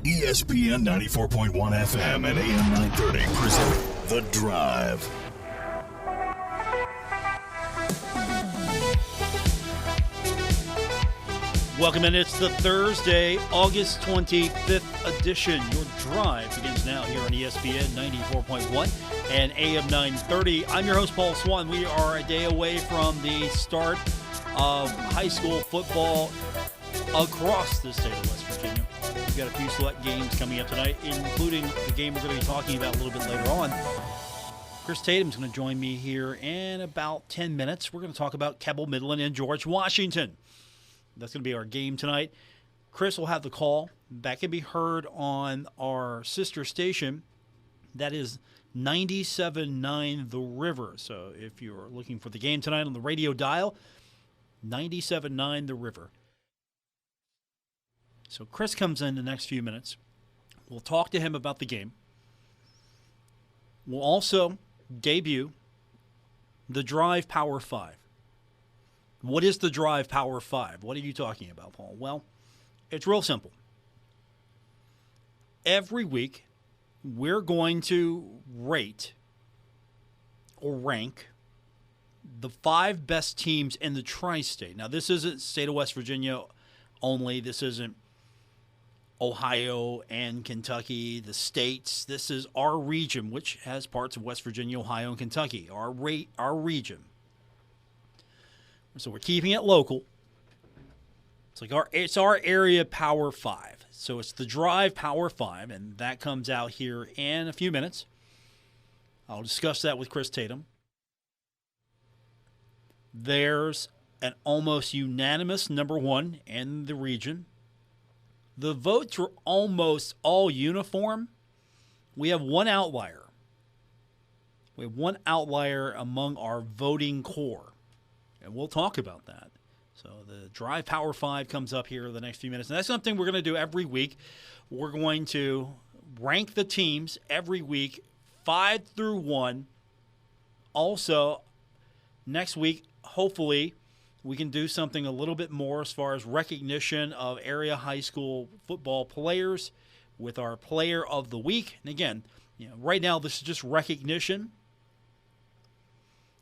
ESPN 94.1 FM and AM 930 present The Drive. Welcome in. It's the Thursday, August 25th edition. Your Drive begins now here on ESPN 94.1 and AM 930. I'm your host, Paul Swann. We are a day away from the start of high school football across the state of West Virginia. We've got a few select games coming up tonight, including the game we're going to be talking about a little bit later on. Chris Tatum's going to join me here in about 10 minutes. We're going to talk about Cabell Midland and George Washington. That's going to be our game tonight. Chris will have the call. That can be heard on our sister station. That is 97.9 The River. So if you're looking for the game tonight on the radio dial, 97.9 The River. So Chris comes in the next few minutes. We'll talk to him about the game. We'll also debut the Drive Power 5. What is the Drive Power 5? What are you talking about, Paul? Well, it's real simple. Every week, we're going to rate or rank the 5 best teams in the tri-state. Now, this isn't state of West Virginia only. This isn't Ohio and Kentucky, the states. This is our region, which has parts of West Virginia, Ohio, and Kentucky, our region. So we're keeping it local. It's our area Power 5. So it's the Drive Power 5, and that comes out here in a few minutes. I'll discuss that with Chris Tatum. There's an almost unanimous number 1 in the region. The votes are almost all uniform. We have one outlier. We have one outlier among our voting core. And we'll talk about that. So the Drive Power 5 comes up here in the next few minutes. And that's something we're going to do every week. We're going to rank the teams every week, 5 through 1. Also, next week, hopefully, we can do something a little bit more as far as recognition of area high school football players with our Player of the Week. And again, right now this is just recognition.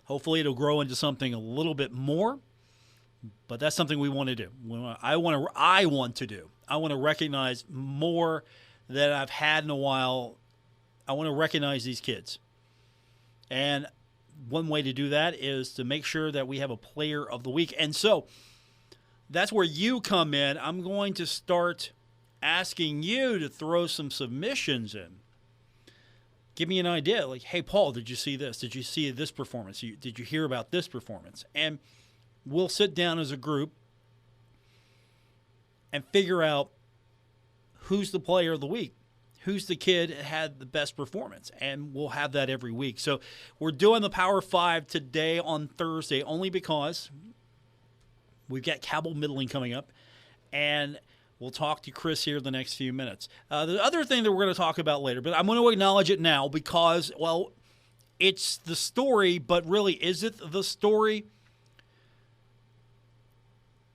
Hopefully it'll grow into something a little bit more, but that's something we want to do. I want to recognize more than I've had in a while. I want to recognize these kids. And one way to do that is to make sure that we have a Player of the Week. And so that's where you come in. I'm going to start asking you to throw some submissions in. Give me an idea, like, hey, Paul, did you see this? Did you see this performance? Did you hear about this performance? And we'll sit down as a group and figure out who's the Player of the Week, who's the kid that had the best performance, and we'll have that every week. So we're doing the Power 5 today on Thursday only because we've got Cabell Midland coming up, and we'll talk to Chris here in the next few minutes. The other thing that we're going to talk about later, but I'm going to acknowledge it now because, well, it's the story, but really, is it the story?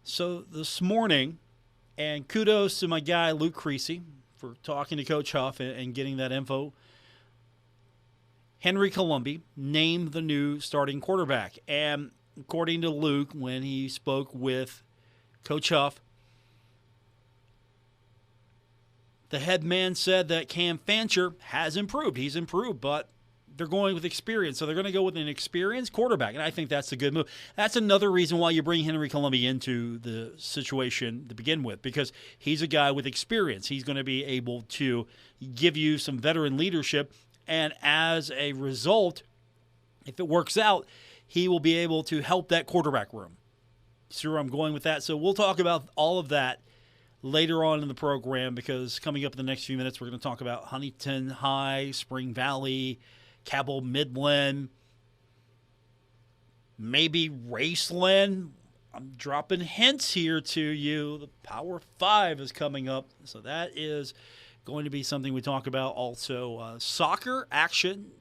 So this morning, and kudos to my guy Luke Creasy for talking to Coach Huff and getting that info, Henry Colombi named the new starting quarterback. And according to Luke, when he spoke with Coach Huff, the head man said that Cam Fancher has improved. He's improved, but they're going with experience. So they're going to go with an experienced quarterback, and I think that's a good move. That's another reason why you bring Henry Colombi into the situation to begin with, because he's a guy with experience. He's going to be able to give you some veteran leadership, and as a result, if it works out, he will be able to help that quarterback room. See where I'm going with that? So we'll talk about all of that later on in the program, because coming up in the next few minutes, we're going to talk about Huntington High, Spring Valley, Cabell Midland, maybe Raceland. I'm dropping hints here to you. The Power 5 is coming up, so that is going to be something we talk about. Also, soccer action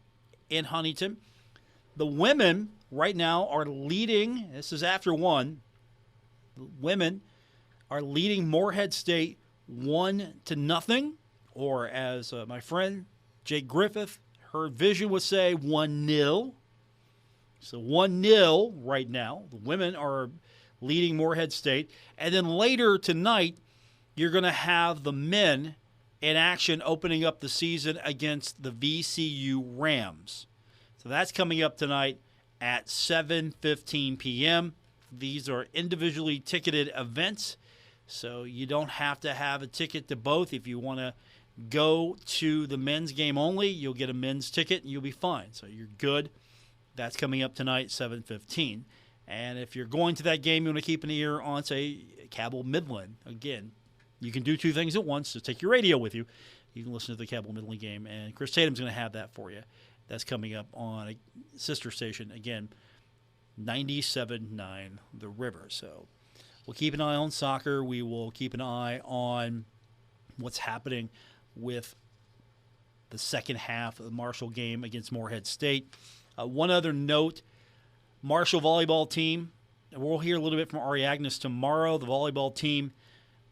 in Huntington. The women right now are leading. This is after one. The women are leading Morehead State 1-0. or as my friend Jake Griffith, her vision would say, 1-0. So 1-0 right now. The women are leading Morehead State. And then later tonight, you're going to have the men in action opening up the season against the VCU Rams. So that's coming up tonight at 7:15 p.m. These are individually ticketed events, so you don't have to have a ticket to both. If you want to go to the men's game only, you'll get a men's ticket and you'll be fine. So you're good. That's coming up tonight, 7:15. And if you're going to that game, you want to keep an ear on, say, Cabell Midland. Again, you can do two things at once. So take your radio with you. You can listen to the Cabell Midland game, and Chris Tatum's going to have that for you. That's coming up on a sister station, again, 97.9 The River. So we'll keep an eye on soccer. We will keep an eye on what's happening with the second half of the Marshall game against Morehead State. One other note, Marshall volleyball team, we'll hear a little bit from Ari Agnes tomorrow. The volleyball team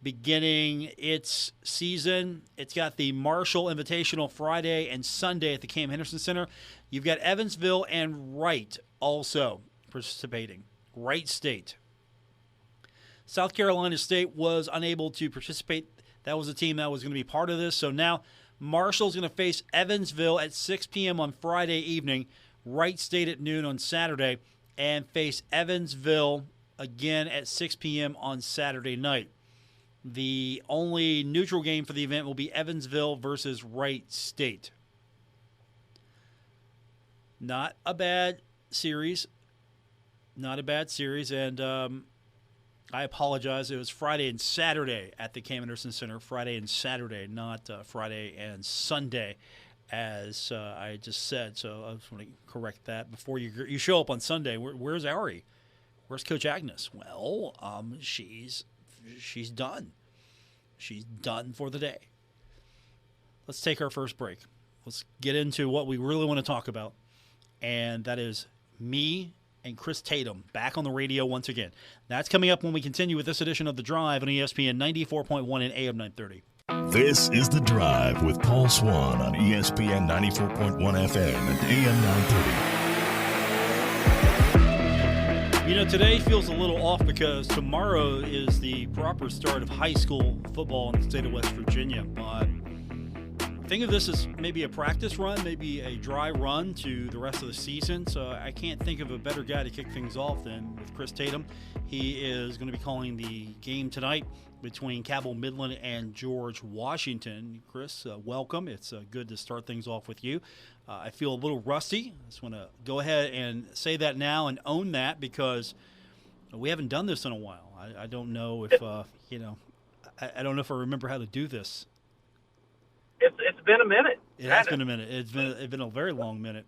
beginning its season. It's got the Marshall Invitational Friday and Sunday at the Cam Henderson Center. You've got Evansville and Wright also participating. Wright State. South Carolina State was unable to participate. That was a team that was going to be part of this. So now Marshall's going to face Evansville at 6 p.m. on Friday evening, Wright State at noon on Saturday, and face Evansville again at 6 p.m. on Saturday night. The only neutral game for the event will be Evansville versus Wright State. Not a bad series. Not a bad series. And I apologize. It was Friday and Saturday at the Cam Henderson Center. Friday and Saturday, not Friday and Sunday, as I just said. So I just want to correct that before you show up on Sunday. Where's Ari? Where's Coach Agnes? Well, she's done. She's done for the day. Let's take our first break. Let's get into what we really want to talk about, and that is me and Chris Tatum back on the radio once again. That's coming up when we continue with this edition of The Drive on ESPN 94.1 and AM 930. This is The Drive with Paul Swann on ESPN 94.1 FM and AM 930. You know, today feels a little off because tomorrow is the proper start of high school football in the state of West Virginia. But think of this as maybe a practice run, maybe a dry run to the rest of the season. So I can't think of a better guy to kick things off than with Chris Tatum. He is going to be calling the game tonight between Cabell Midland and George Washington. Chris, welcome. It's good to start things off with you. I feel a little rusty. I just want to go ahead and say that now and own that because we haven't done this in a while. I don't know if, I don't know if I remember how to do this. It's been a minute. It has been a minute. It's been a very long minute.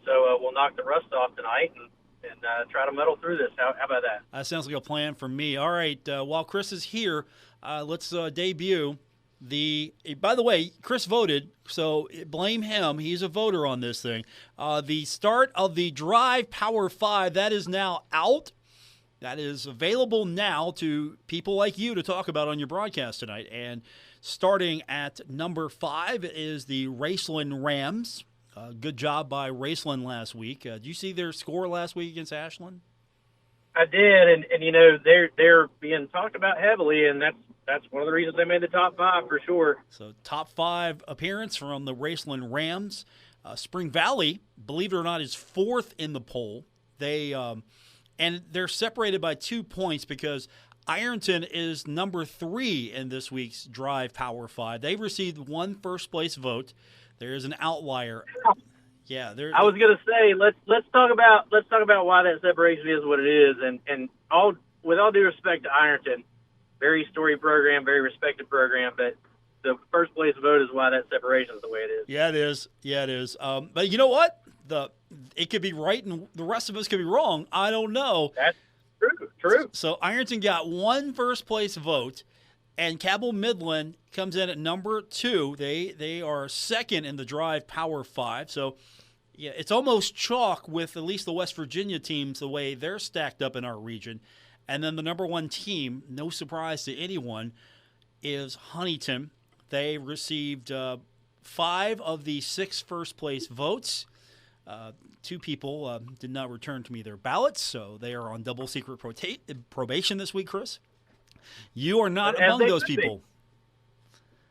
So we'll knock the rust off tonight and try to muddle through this. How about that? That sounds like a plan for me. All right, while Chris is here, let's debut by the way, Chris voted, so blame him. He's a voter on this thing. The start of the Drive Power 5, that is now out. That is available now to people like you to talk about on your broadcast tonight. And starting at number 5 is the Raceland Rams. Good job by Raceland last week. Did you see their score last week against Ashland? I did, and you know they're being talked about heavily, and that's one of the reasons they made the top 5 for sure. So top 5 appearance from the Raceland Rams. Spring Valley, believe it or not, is 4th in the poll. And they're separated by 2 points because Ironton is number 3 in this week's Drive Power 5. They've received 1 first-place vote. There is an outlier. Yeah, I was gonna say let's talk about why that separation is what it is, and with all due respect to Ironton, very storied program, very respected program, but the first place vote is why that separation is the way it is. Yeah, it is. But you know what? It could be right, and the rest of us could be wrong. I don't know. That's true. So Ironton got 1 first place vote, and Cabell Midland comes in at number 2. They are 2nd in the Drive Power 5. So, yeah, it's almost chalk with at least the West Virginia teams, the way they're stacked up in our region. And then the number 1 team, no surprise to anyone, is Huntington, They received 5 of the 6 first-place votes. 2 people did not return to me their ballots, so they are on double secret probation this week, Chris. You are not among those people.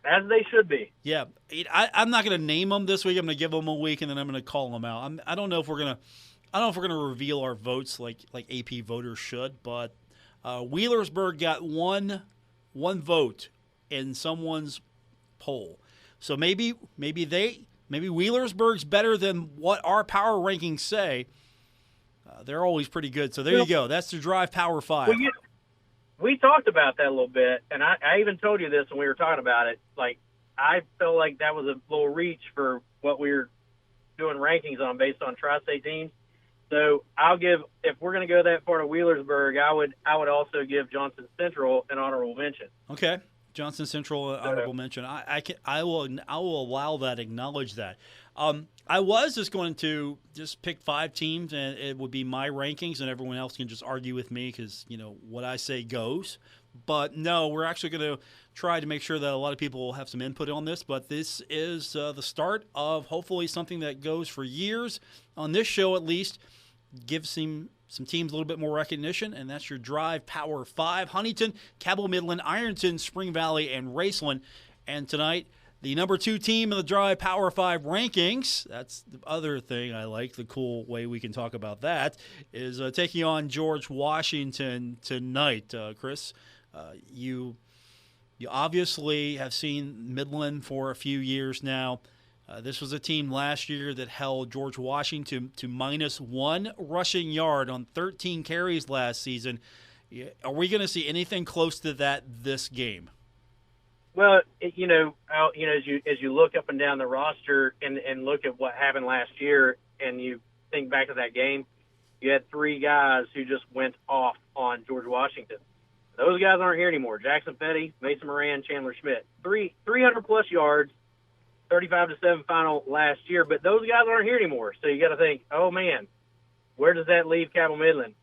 As they should be. Yeah, I'm not going to name them this week. I'm going to give them a week, and then I'm going to call them out. I don't know if we're going to reveal our votes like AP voters should, but Wheelersburg got one vote in someone's poll. So maybe Wheelersburg's better than what our power rankings say. They're always pretty good. So there you go. That's the Drive Power 5. Well, we talked about that a little bit, and I even told you this when we were talking about it. Like, I felt like that was a little reach for what we were doing rankings on based on tri-state teams. So if we're going to go that far to Wheelersburg, I would also give Johnson Central an honorable mention. Okay. Johnson Central honorable mention. I will allow that, acknowledge that. I was just going to just pick 5 teams, and it would be my rankings, and everyone else can just argue with me because what I say goes. But no, we're actually going to try to make sure that a lot of people will have some input on this. But this is the start of hopefully something that goes for years on this show, at least. Give some teams a little bit more recognition, and that's your Drive Power 5. Huntington, Cabell Midland, Ironton, Spring Valley, and Raceland. And tonight, the number 2 team in the Drive Power 5 rankings, that's the other thing I like, the cool way we can talk about that, is taking on George Washington tonight. Chris, you obviously have seen Midland for a few years now. This was a team last year that held George Washington to -1 rushing yard on 13 carries last season. Are we going to see anything close to that this game? Well, as you look up and down the roster and look at what happened last year, and you think back to that game, you had 3 guys who just went off on George Washington. Those guys aren't here anymore. Jackson Petty, Mason Moran, Chandler Schmidt, 300+ yards. 35-7 final last year, but those guys aren't here anymore. So you got to think, oh man, where does that leave Cabell Midland?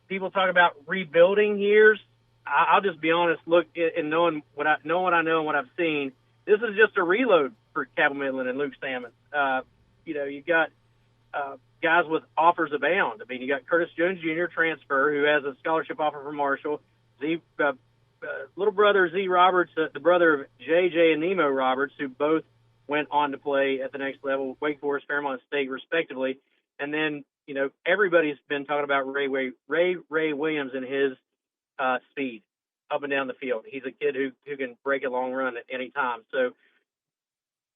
People talk about rebuilding years. I'll just be honest. Look, in knowing what I know and what I've seen, this is just a reload for Cabell Midland and Luke Salmon. You've got guys with offers abound. I mean, you got Curtis Jones Jr. transfer who has a scholarship offer from Marshall. Little brother Z Roberts, the brother of JJ and Nemo Roberts, who both went on to play at the next level, Wake Forest, Fairmont State, respectively. And then, everybody's been talking about Ray Williams and his speed up and down the field. He's a kid who can break a long run at any time. So,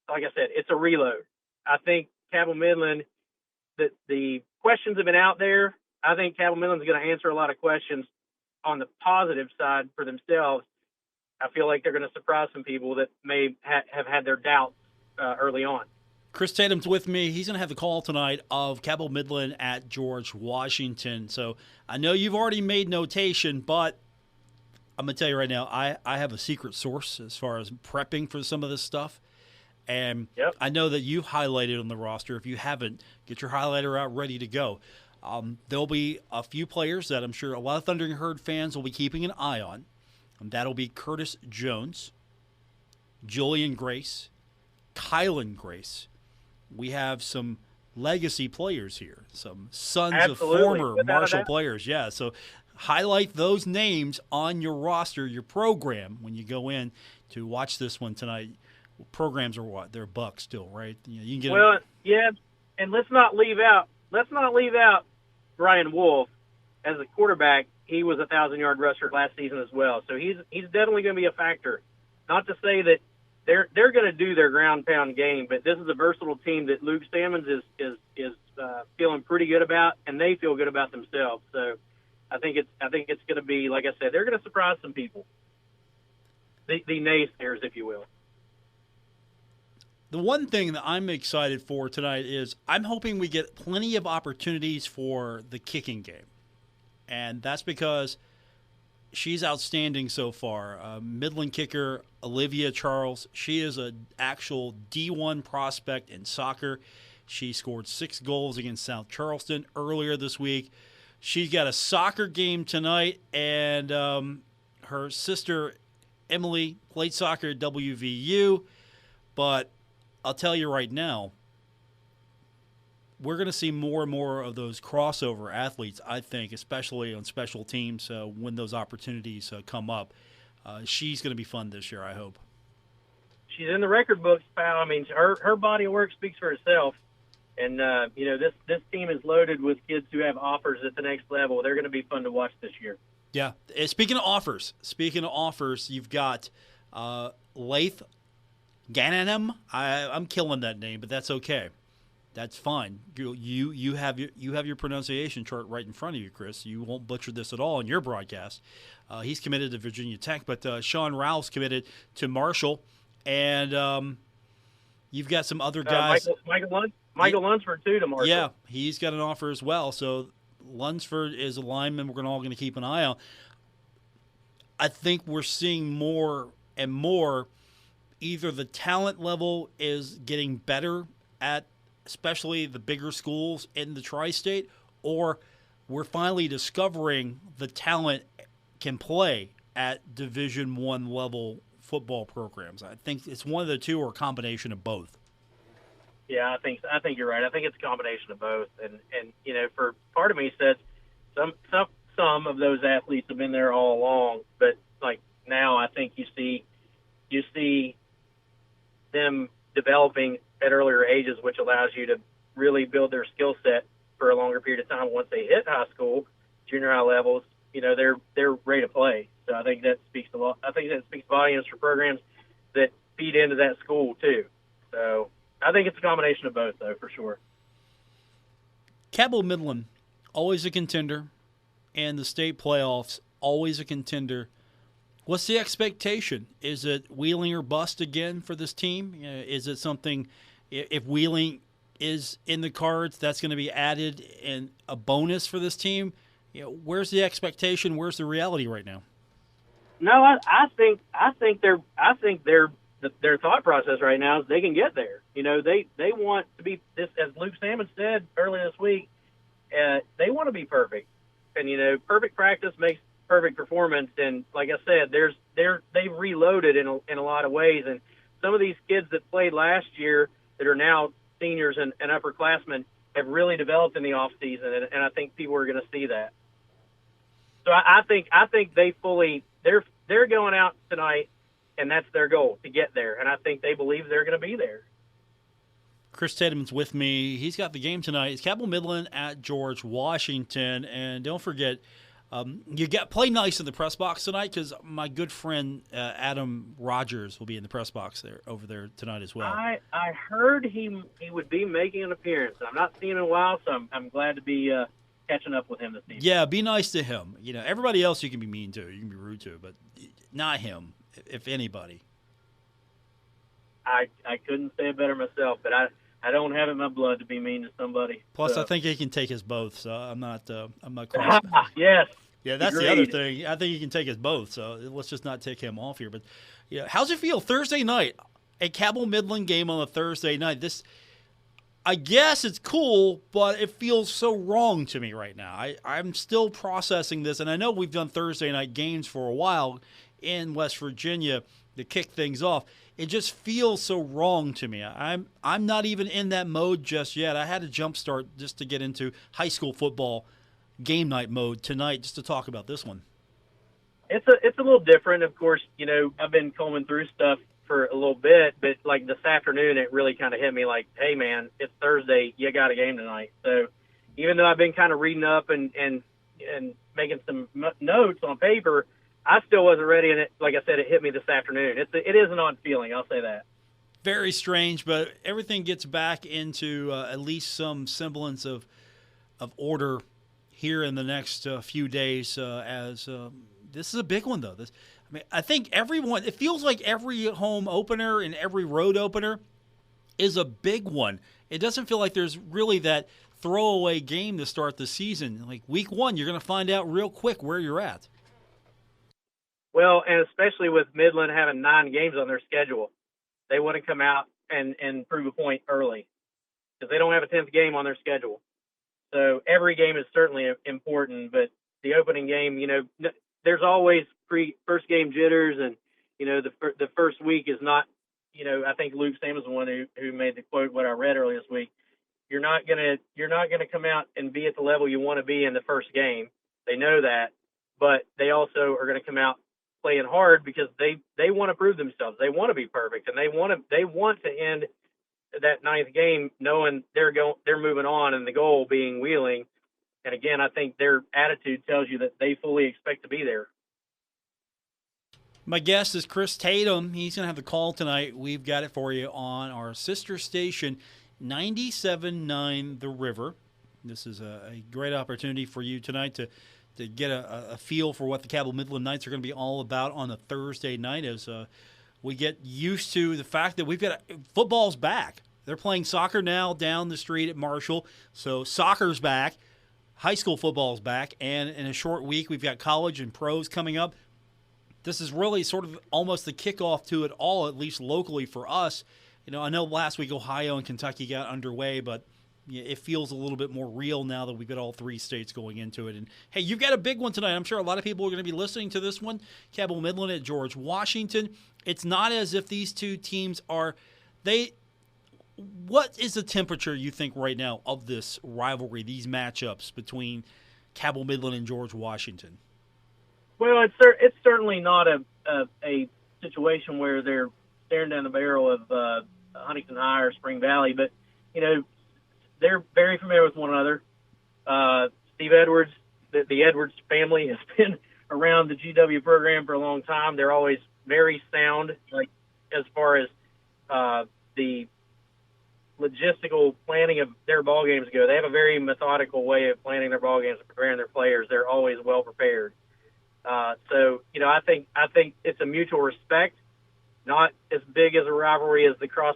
like I said, it's a reload. I think Cabell Midland, the questions have been out there. I think Cabell Midland's going to answer a lot of questions on the positive side for themselves. I feel like they're going to surprise some people that may have had their doubts early on. Chris Tatum's with me. He's going to have the call tonight of Cabell Midland at George Washington. So I know you've already made notation, but I'm going to tell you right now, I have a secret source as far as prepping for some of this stuff. And yep. I know that you've highlighted on the roster. If you haven't, get your highlighter out ready to go. There'll be a few players that I'm sure a lot of Thundering Herd fans will be keeping an eye on. That'll be Curtis Jones, Julian Grace, Kylan Grace. We have some legacy players here, some sons Absolutely. of former Without Marshall players. Yeah, so highlight those names on your roster, your program, when you go in to watch this one tonight. Programs are what? They're $1 still, right? You can get yeah, and let's not leave out Brian Wolf as a quarterback. He was a 1,000-yard rusher last season as well, so he's definitely going to be a factor. Not to say that they're going to do their ground pound game, but this is a versatile team that Luke Sammons is feeling pretty good about, and they feel good about themselves. So I think it's going to be, like I said, they're going to surprise some people, the naysayers, if you will. The one thing that I'm excited for tonight is I'm hoping we get plenty of opportunities for the kicking game. And that's because she's outstanding so far. Midland kicker Olivia Charles, she is an actual D1 prospect in soccer. She scored 6 goals against South Charleston earlier this week. She's got a soccer game tonight, and her sister Emily played soccer at WVU, but I'll tell you right now, we're going to see more and more of those crossover athletes, I think, especially on special teams when those opportunities come up. She's going to be fun this year, I hope. She's in the record books, pal. I mean, her body of work speaks for itself. And, this team is loaded with kids who have offers at the next level. They're going to be fun to watch this year. Yeah. Speaking of offers, you've got Lath Gananum. I'm killing that name, but that's okay. That's fine. You have your pronunciation chart right in front of you, Chris. You won't butcher this at all in your broadcast. He's committed to Virginia Tech, but Sean Ralph's committed to Marshall, and you've got some other guys. Michael Lunsford too to Marshall. Yeah, he's got an offer as well. So Lunsford is a lineman we're all going to keep an eye on. I think we're seeing more and more. Either the talent level is getting better at especially the bigger schools in the tri-state, or we're finally discovering the talent can play at Division I level football programs. I think it's one of the two or a combination of both. Yeah, I think you're right. I think it's a combination of both. And for part of me says some of those athletes have been there all along, but like now I think you see them developing at earlier ages, which allows you to really build their skill set for a longer period of time. Once they hit high school, junior high levels, they're ready to play. So I think that speaks a lot. I think that speaks volumes for programs that feed into that school too. So I think it's a combination of both, though, for sure. Cabell Midland, always a contender, and the state playoffs, always a contender. What's the expectation? Is it Wheeling or bust again for this team? Is it something, if Wheeling is in the cards, that's going to be added and a bonus for this team? Where's the expectation? Where's the reality right now? No, I think their thought process right now is they can get there. They want to be this, as Luke Salmon said earlier this week. They want to be perfect, and perfect practice makes perfect performance. And like I said, they've reloaded in a lot of ways. And some of these kids that played last year that are now seniors and upperclassmen have really developed in the off season, and I think people are going to see that. So I think they're going out tonight, and that's their goal, to get there. And I think they believe they're going to be there. Chris Tatum's with me. He's got the game tonight. It's Cabell Midland at George Washington. And don't forget, you play nice in the press box tonight, because my good friend Adam Rogers will be in the press box over there tonight as well. I heard he would be making an appearance. I'm not seeing him in a while, so I'm glad to be catching up with him this evening. Yeah, be nice to him. Everybody else you can be mean to, you can be rude to, but not him, if anybody. I couldn't say it better myself, but I don't have it in my blood to be mean to somebody. Plus, I think he can take us both, so I'm not cross. Yes. Yeah, that's Agreed. the other thing. I think he can take us both, so let's just not take him off here. But how's it feel Thursday night? A Cabell Midland game on a Thursday night. This, I guess it's cool, but it feels so wrong to me right now. I'm still processing this, and I know we've done Thursday night games for a while in West Virginia to kick things off. It just feels so wrong to me. I'm not even in that mode just yet. I had to jumpstart just to get into high school football game night mode tonight just to talk about this one. It's a little different. Of course, I've been combing through stuff for a little bit, but like this afternoon, it really kind of hit me like, hey man, it's Thursday. You got a game tonight. So even though I've been kind of reading up and making some notes on paper, I still wasn't ready. And like I said, it hit me this afternoon. It is an odd feeling. I'll say that. Very strange, but everything gets back into at least some semblance of order here in the next few days. As this is a big one, though. I think everyone. It feels like every home opener and every road opener is a big one. It doesn't feel like there's really that throwaway game to start the season. Like week one, you're going to find out real quick where you're at. Well, and especially with Midland having 9 games on their schedule, they want to come out and prove a point early because they don't have a 10th game on their schedule. So every game is certainly important, but the opening game, there's always first game jitters and, the first week is not, I think Luke Sam is the one who made the quote what I read earlier this week. You're not gonna come out and be at the level you want to be in the first game. They know that, but they also are going to come out playing hard because they want to prove themselves. They want to be perfect, and they want to end that ninth game knowing they're moving on, and the goal being Wheeling. And again, I think their attitude tells you that they fully expect to be there. My guest is Chris Tatum. He's going to have the call tonight. We've got it for you on our sister station, 97.9 The River. This is a great opportunity for you tonight to get a feel for what the Cabell Midland Knights are going to be all about on a Thursday night as we get used to the fact that we've got football's back. They're playing soccer now down the street at Marshall, so soccer's back. High school football's back, and in a short week we've got college and pros coming up. This is really sort of almost the kickoff to it all, at least locally for us. I know last week Ohio and Kentucky got underway, but it feels a little bit more real now that we've got all three states going into it. And, hey, you've got a big one tonight. I'm sure a lot of people are going to be listening to this one. Cabell Midland at George Washington. It's not as if these two teams are – what is the temperature, you think, right now of this rivalry, these matchups between Cabell Midland and George Washington? Well, it's certainly not a situation where they're staring down the barrel of Huntington High or Spring Valley, but, they're very familiar with one another. Steve Edwards, the Edwards family has been around the GW program for a long time. They're always very sound, like as far as the logistical planning of their ball games go. They have a very methodical way of planning their ball games and preparing their players. They're always well prepared. So I think it's a mutual respect, not as big as a rivalry as the cross.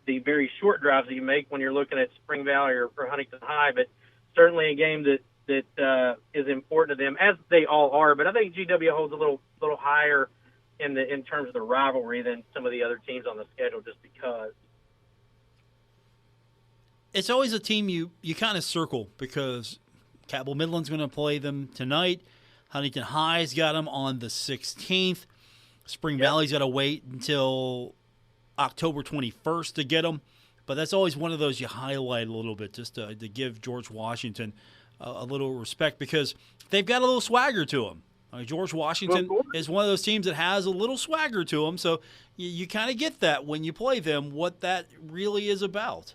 The very short drives that you make when you're looking at Spring Valley or Huntington High, but certainly a game that is important to them, as they all are. But I think GW holds a little higher in terms of the rivalry than some of the other teams on the schedule, just because. It's always a team you kind of circle because Cabell Midland's going to play them tonight. Huntington High's got them on the 16th. Spring Valley's got to wait until October 21st to get them, but that's always one of those you highlight a little bit just to give George Washington a little respect because they've got a little swagger to them. George Washington is one of those teams that has a little swagger to them, so you kind of get that when you play them, what that really is about.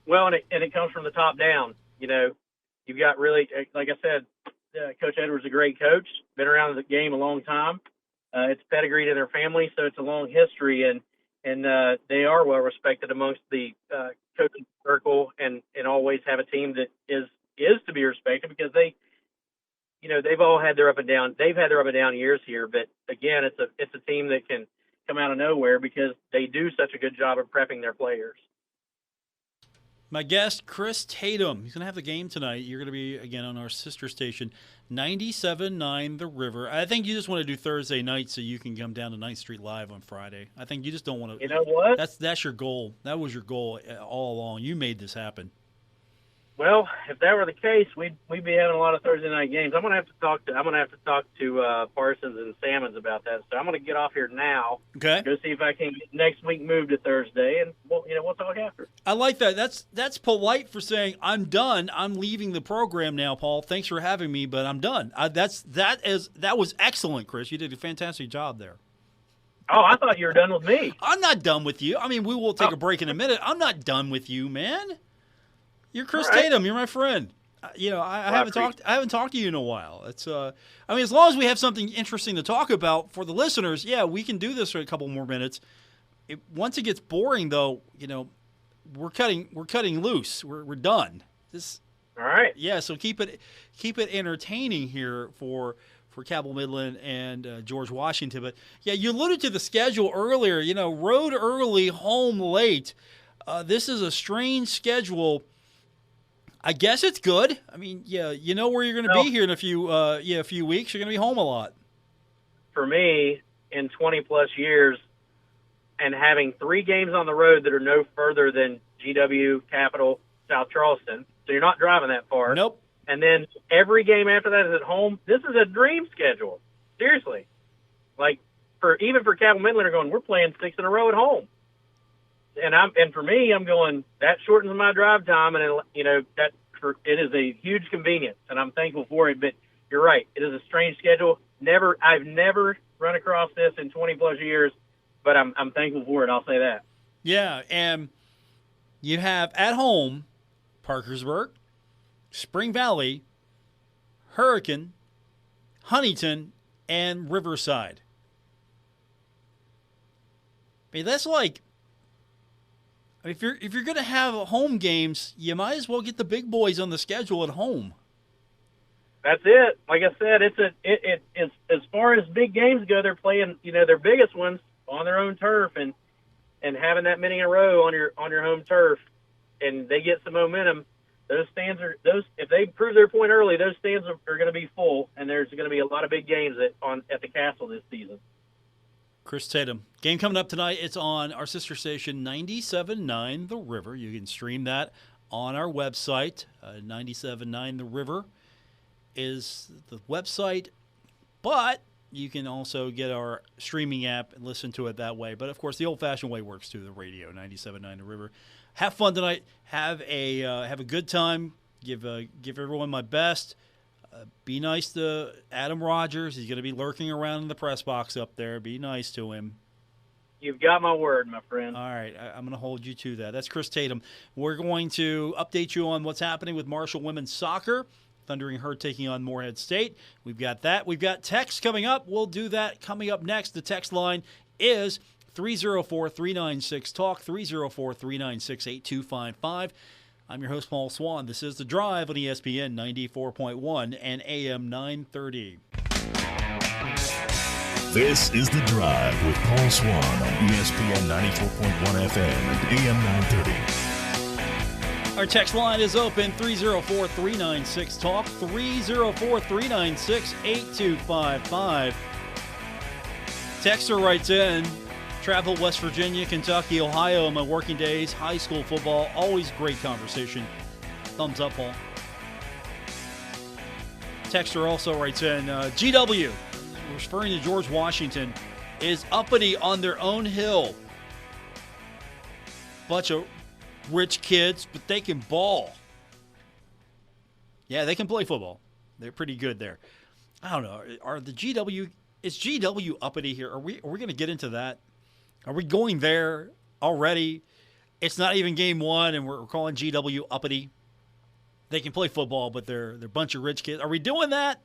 Well, and it comes from the top down. You've got really, like I said, Coach Edwards is a great coach, been around the game a long time. It's pedigreed in their family, so it's a long history, and they are well respected amongst the coaching circle, and always have a team that is to be respected because they've all had their up and down. They've had their up and down years here, but again, it's a team that can come out of nowhere because they do such a good job of prepping their players. My guest, Chris Tatum. He's going to have the game tonight. You're going to be, again, on our sister station, 97.9 The River. I think you just want to do Thursday night so you can come down to 9th Street Live on Friday. I think you just don't want to. You know what? That's your goal. That was your goal all along. You made this happen. Well, if that were the case, we'd be having a lot of Thursday night games. I'm gonna have to talk to Parsons and Salmons about that. So I'm gonna get off here now. Okay. Go see if I can get next week moved to Thursday, and we'll talk after. I like that. That's polite for saying I'm done. I'm leaving the program now, Paul. Thanks for having me, but I'm done. That was excellent, Chris. You did a fantastic job there. Oh, I thought you were done with me. I'm not done with you. I mean, we will take a break in a minute. I'm not done with you, man. You're Chris Tatum. You're my friend. I haven't talked to you in a while. It's as long as we have something interesting to talk about for the listeners, yeah, we can do this for a couple more minutes. Once it gets boring, though, we're cutting loose. We're done. All right. Yeah. So keep it entertaining here for Cabell Midland and George Washington. But yeah, you alluded to the schedule earlier. Road early, home late. This is a strange schedule. I guess it's good. I mean, yeah, you know where you're going to be here in a few weeks. You're going to be home a lot. For me, in 20-plus years, and having 3 games on the road that are no further than GW, Capital, South Charleston, so you're not driving that far. Nope. And then every game after that is at home. This is a dream schedule. Seriously. For for Cabell Midland are going, we're playing 6 in a row at home. And for me, I'm going, that shortens my drive time, and it is a huge convenience, and I'm thankful for it. But you're right, it is a strange schedule. I've never run across this in 20 plus years, but I'm thankful for it. I'll say that. Yeah, and you have at home Parkersburg, Spring Valley, Hurricane, Huntington, and Riverside. I mean, that's like, if you're going to have home games, you might as well get the big boys on the schedule at home. That's it. Like I said, it's as far as big games go, they're playing, their biggest ones on their own turf, and having that many in a row on your home turf, and they get some momentum. Those stands if they prove their point early, those stands are going to be full, and there's going to be a lot of big games at the Castle this season. Chris Tatum. Game coming up tonight. It's on our sister station, 97.9 The River. You can stream that on our website. 97.9 The River is the website, but you can also get our streaming app and listen to it that way. But, of course, the old-fashioned way works too, the radio, 97.9 The River. Have fun tonight. Have a good time. Give everyone my best. Be nice to Adam Rogers. He's going to be lurking around in the press box up there. Be nice to him. You've got my word, my friend. All right. I'm going to hold you to that. That's Chris Tatum. We're going to update you on what's happening with Marshall women's soccer. Thundering Herd taking on Morehead State. We've got that. We've got text coming up. We'll do that coming up next. The text line is 304-396-TALK, 304-396-8255. I'm your host, Paul Swann. This is The Drive on ESPN 94.1 and AM 930. This is The Drive with Paul Swann on ESPN 94.1 FM and AM 930. Our text line is open, 304-396-TALK, 304-396-8255. Texter writes in, travel West Virginia, Kentucky, Ohio, my working days, high school football, always great conversation. Thumbs up, Paul. Texter also writes in, GW, referring to George Washington, is uppity on their own hill. Bunch of rich kids, but they can ball. Yeah, they can play football. They're pretty good there. I don't know. Is GW uppity here? Are we going to get into that? Are we going there already? It's not even game one, and we're calling GW uppity. They can play football, but they're a bunch of rich kids. Are we doing that?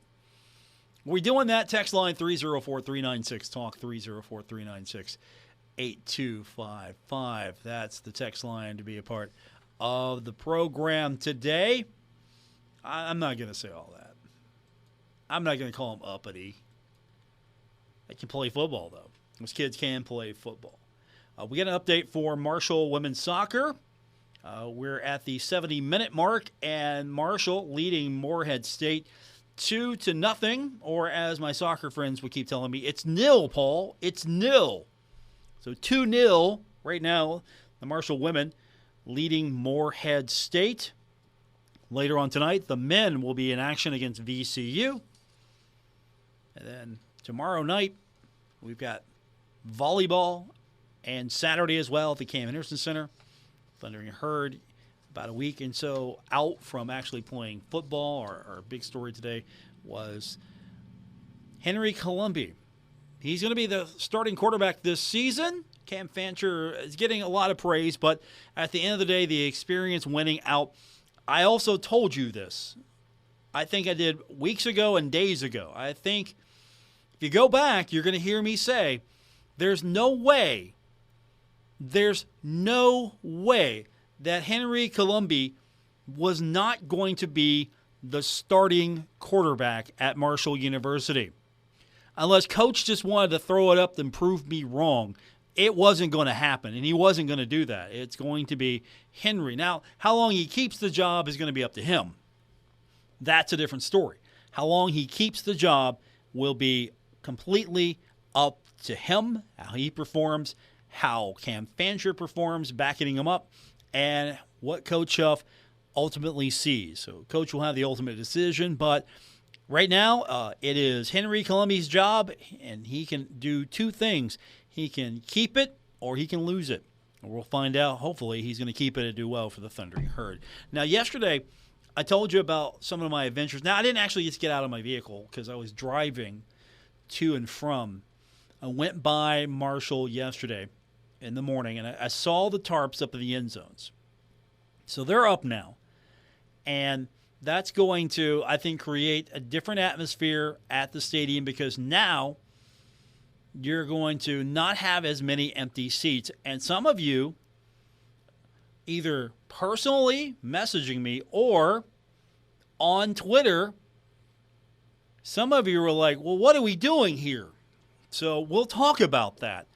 Are we doing that? Text line 304-396-TALK, 304-396-8255. That's the text line to be a part of the program today. I'm not going to say all that. I'm not going to call them uppity. They can play football, though. Those kids can play football. We got an update for Marshall women's soccer. We're at the 70-minute mark, and Marshall leading Morehead State 2-0, or as my soccer friends would keep telling me, it's nil, Paul. It's nil. So 2-0 right now, the Marshall women leading Morehead State. Later on tonight, the men will be in action against VCU. And then tomorrow night, we've got volleyball, and Saturday as well at the Cam Henderson Center. Thundering Herd, about a week and so out from actually playing football. Our big story today was Henry Columby. He's going to be the starting quarterback this season. Cam Fancher is getting a lot of praise, but at the end of the day, the experience winning out. I also told you this. I think I did weeks ago and days ago. I think if you go back, you're going to hear me say, there's no way that Henry Columby was not going to be the starting quarterback at Marshall University. Unless Coach just wanted to throw it up and prove me wrong, it wasn't going to happen, and he wasn't going to do that. It's going to be Henry. Now, how long he keeps the job is going to be up to him. That's a different story. How long he keeps the job will be completely up to him, how he performs, how Cam Fancher performs, backing him up, and what Coach Huff ultimately sees. So Coach will have the ultimate decision, but Right now, it is Henry Colombi's job, and he can do two things. He can keep it or he can lose it. We'll find out. Hopefully, he's going to keep it and do well for the Thundering Herd. Now, yesterday, I told you about some of my adventures. Now, I didn't actually just get out of my vehicle because I was driving to and from. I went by Marshall yesterday in the morning, and I saw the tarps up in the end zones. So they're up now. And that's going to, I think, create a different atmosphere at the stadium because now you're going to not have as many empty seats. And some of you either personally messaging me or on Twitter, some of you were like, well, what are we doing here? So we'll talk about that.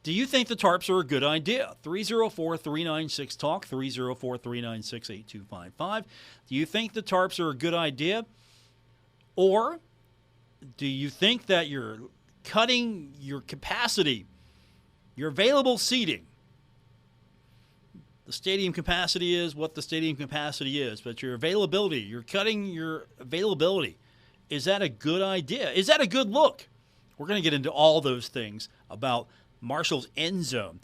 Do you think the tarps are a good idea? 304-396-TALK, 304-396-8255. Do you think the tarps are a good idea? Or do you think that you're cutting your capacity, your available seating? The stadium capacity is what the stadium capacity is, but your availability, you're cutting your availability. Is that a good idea? Is that a good look? We're going to get into all those things about Marshall's end zone.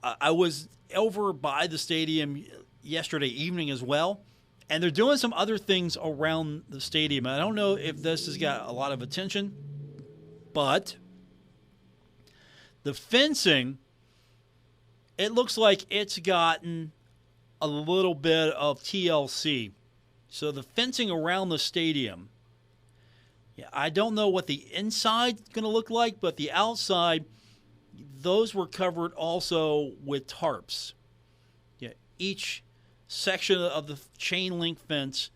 I was over by the stadium yesterday evening as well, and they're doing some other things around the stadium. I don't know if this has got a lot of attention, but the fencing, it looks like it's gotten a little bit of TLC. So the fencing around the stadium, I don't know what the inside's going to look like, but the outside, those were covered also with tarps. Each section of the chain link fence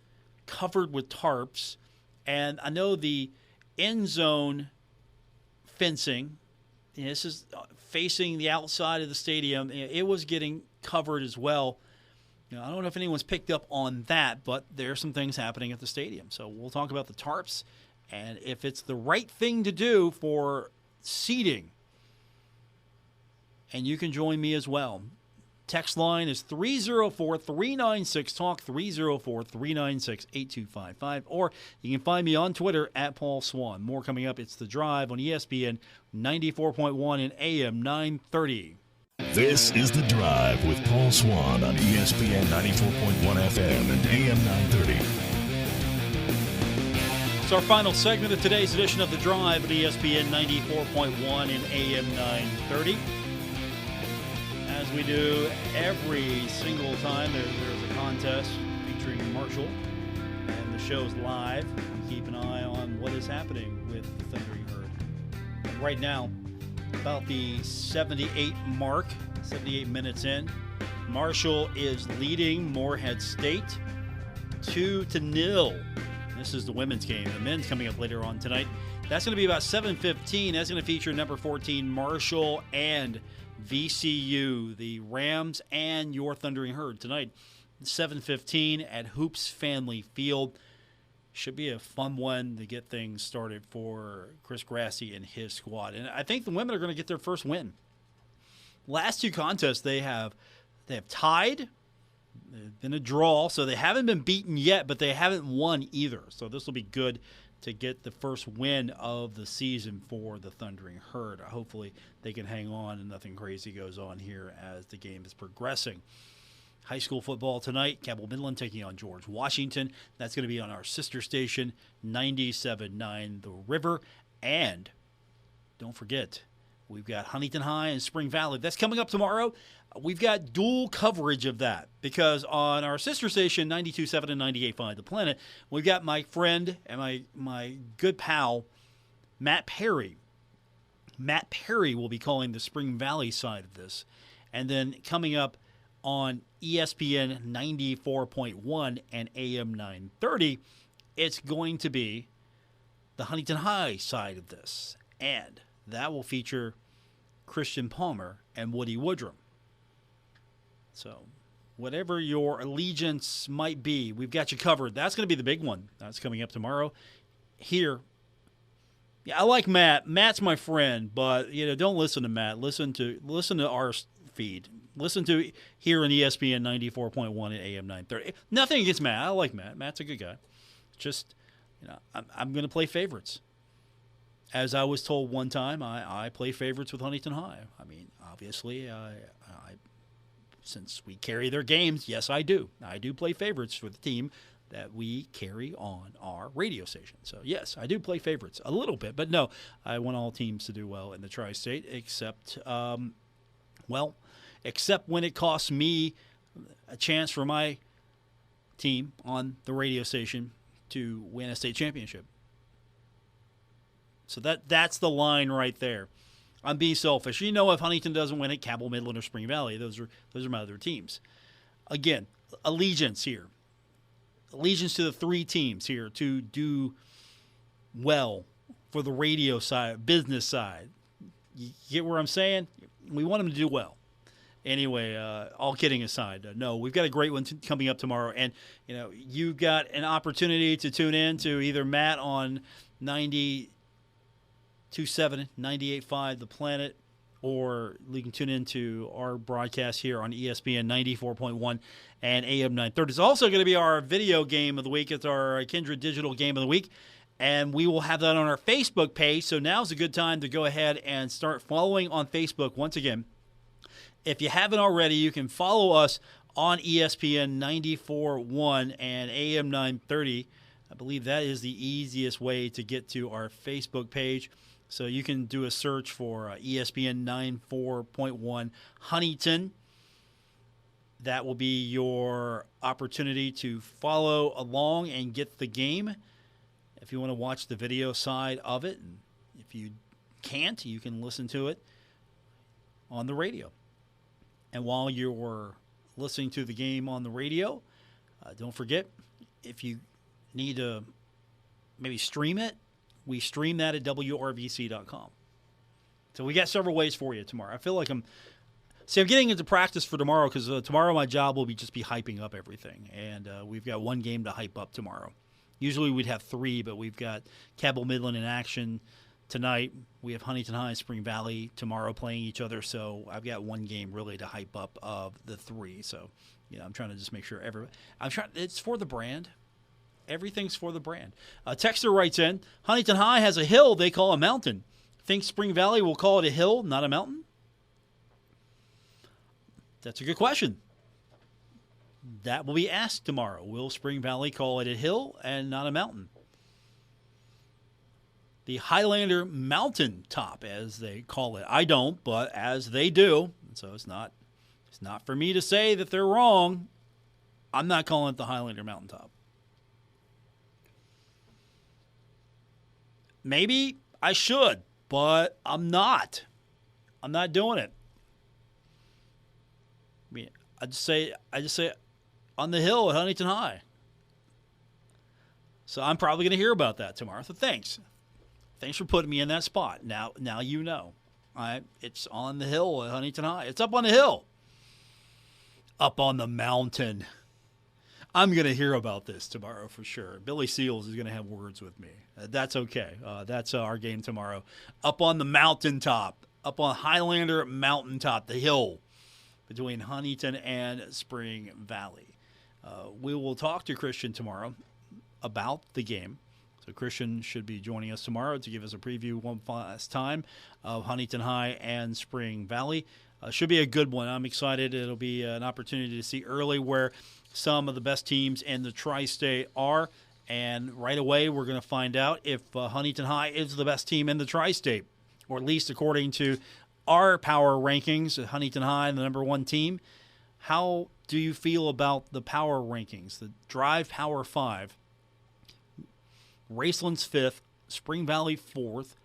covered with tarps. And I know the end zone fencing, this is facing the outside of the stadium, it was getting covered as well. I don't know if anyone's picked up on that, but there's some things happening at the stadium. So we'll talk about the tarps and if it's the right thing to do for seating. And you can join me as well. Text line is 304-396-TALK, 304-396-8255. Or you can find me on Twitter at Paul Swann. More coming up. It's The Drive on ESPN 94.1 and AM 930. This is The Drive with Paul Swann on ESPN 94.1 FM and AM 930. It's our final segment of today's edition of The Drive at ESPN 94.1 and AM 930. As we do every single time there's a contest featuring Marshall, and the show's live. We keep an eye on what is happening with the Thundering Herd. And right now, about the 78 mark, 78 minutes in, Marshall is leading Morehead State 2-0. This is the women's game. The men's coming up later on tonight. That's going to be about 7:15. That's going to feature number 14, Marshall, and VCU, the Rams, and your Thundering Herd tonight, 7:15 at Hoops Family Field. Should be a fun one to get things started for Chris Grassi and his squad. And I think the women are going to get their first win. Last two contests they have tied. They've been a draw, so they haven't been beaten yet, but they haven't won either. So this will be good to get the first win of the season for the Thundering Herd. Hopefully they can hang on and nothing crazy goes on here as the game is progressing. High school football tonight, Cabell Midland taking on George Washington. That's going to be on our sister station, 97.9 The River. And don't forget, we've got Huntington High and Spring Valley. That's coming up tomorrow. We've got dual coverage of that because on our sister station, 92.7 and 98.5 The Planet, we've got my friend and my good pal, Matt Perry. Matt Perry will be calling the Spring Valley side of this. And then coming up on ESPN 94.1 and AM 930, it's going to be the Huntington High side of this. And that will feature Christian Palmer and Woody Woodrum. So whatever your allegiance might be, we've got you covered. That's going to be the big one. That's coming up tomorrow here. Yeah, I like Matt. Matt's my friend, but don't listen to Matt. Listen to our feed. Listen to here on ESPN 94.1 and AM 930. Nothing against Matt. I like Matt. Matt's a good guy. Just I'm going to play favorites. As I was told one time, I play favorites with Huntington High. I mean, obviously, since we carry their games, yes, I do. I do play favorites for the team that we carry on our radio station. So, yes, I do play favorites a little bit. But, no, I want all teams to do well in the Tri-State except when it costs me a chance for my team on the radio station to win a state championship. So that's the line right there. I'm being selfish. If Huntington doesn't win it, Cabell Midland or Spring Valley, those are my other teams. Again, allegiance here. Allegiance to the three teams here to do well for the radio side, business side. You get where I'm saying? We want them to do well. Anyway, all kidding aside, no, we've got a great one coming up tomorrow. And, you've got an opportunity to tune in to either Matt on 92.7, 98.5, The Planet, or you can tune into our broadcast here on ESPN 94.1 and AM 930. It's also going to be our video game of the week. It's our Kindred Digital Game of the Week. And we will have that on our Facebook page. So now's a good time to go ahead and start following on Facebook once again. If you haven't already, you can follow us on ESPN 94.1 and AM 930. I believe that is the easiest way to get to our Facebook page. So you can do a search for ESPN 94.1 Huntington. That will be your opportunity to follow along and get the game. If you want to watch the video side of it, and if you can't, you can listen to it on the radio. And while you're listening to the game on the radio, don't forget, if you need to maybe stream it, we stream that at WRVC.com. So we got several ways for you tomorrow. I feel like I'm getting into practice for tomorrow because tomorrow my job will be hyping up everything. And we've got one game to hype up tomorrow. Usually we'd have three, but we've got Cabell Midland in action tonight. We have Huntington High and Spring Valley tomorrow playing each other. So I've got one game really to hype up of the three. So, I'm trying to just make sure it's for the brand. Everything's for the brand. Texter writes in, Huntington High has a hill they call a mountain. Think Spring Valley will call it a hill, not a mountain? That's a good question. That will be asked tomorrow. Will Spring Valley call it a hill and not a mountain? The Highlander Mountain Top, as they call it. I don't, but as they do. So it's not for me to say that they're wrong. I'm not calling it the Highlander Mountain Top. Maybe I should, but I'm not. I'm not doing it. I just say on the hill at Huntington High. So I'm probably going to hear about that tomorrow. So thanks. Thanks for putting me in that spot. Now you know. All right, it's on the hill at Huntington High. It's up on the hill. Up on the mountain. I'm going to hear about this tomorrow for sure. Billy Seals is going to have words with me. That's okay. That's our game tomorrow. Up on the mountaintop. Up on Highlander Mountaintop, the hill between Huntington and Spring Valley. We will talk to Christian tomorrow about the game. So Christian should be joining us tomorrow to give us a preview one last time of Huntington High and Spring Valley. Should be a good one. I'm excited. It'll be an opportunity to see early where some of the best teams in the Tri-State are. And right away, we're going to find out if Huntington High is the best team in the Tri-State, or at least according to our power rankings, Huntington High, the number one team. How do you feel about the power rankings? The Drive Power 5. Raceland's 5th, Spring Valley 4th,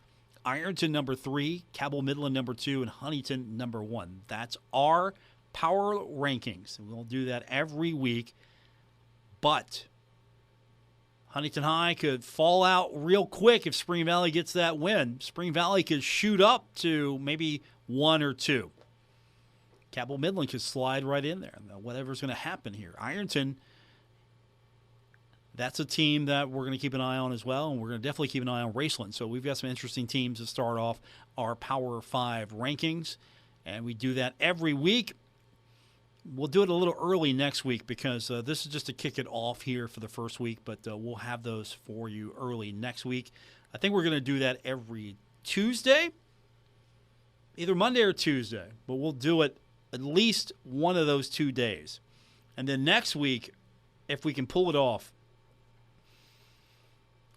Ironton number 3, Cabell Midland number 2, and Huntington number 1. That's our power rankings. We'll do that every week. But Huntington High could fall out real quick if Spring Valley gets that win. Spring Valley could shoot up to maybe 1 or 2. Cabell Midland could slide right in there. Whatever's going to happen here. Ironton, that's a team that we're going to keep an eye on as well, and we're going to definitely keep an eye on Raceland. So we've got some interesting teams to start off our Power 5 rankings, and we do that every week. We'll do it a little early next week because this is just to kick it off here for the first week, but we'll have those for you early next week. I think we're going to do that every Tuesday, either Monday or Tuesday, but we'll do it at least one of those 2 days. And then next week, if we can pull it off,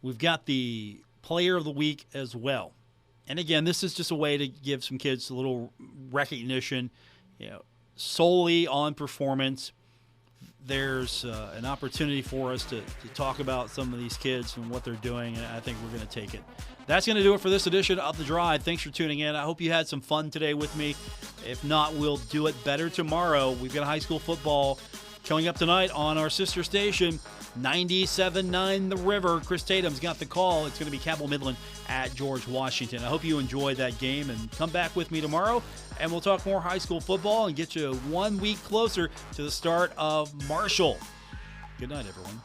we've got the Player of the Week as well. And again, this is just a way to give some kids a little recognition, solely on performance. There's an opportunity for us to talk about some of these kids and what they're doing, and I think we're going to take it. That's going to do it for this edition of The Drive. Thanks for tuning in. I hope you had some fun today with me. If not, we'll do it better tomorrow. We've got high school football coming up tonight on our sister station, 97.9 The River. Chris Tatum's got the call. It's going to be Cabell Midland at George Washington. I hope you enjoyed that game, and come back with me tomorrow, and we'll talk more high school football and get you 1 week closer to the start of Marshall. Good night, everyone.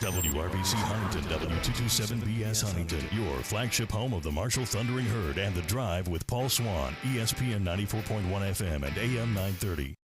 WRBC Huntington, W227BS Huntington, your flagship home of the Marshall Thundering Herd and The Drive with Paul Swann, ESPN 94.1 FM and AM 930.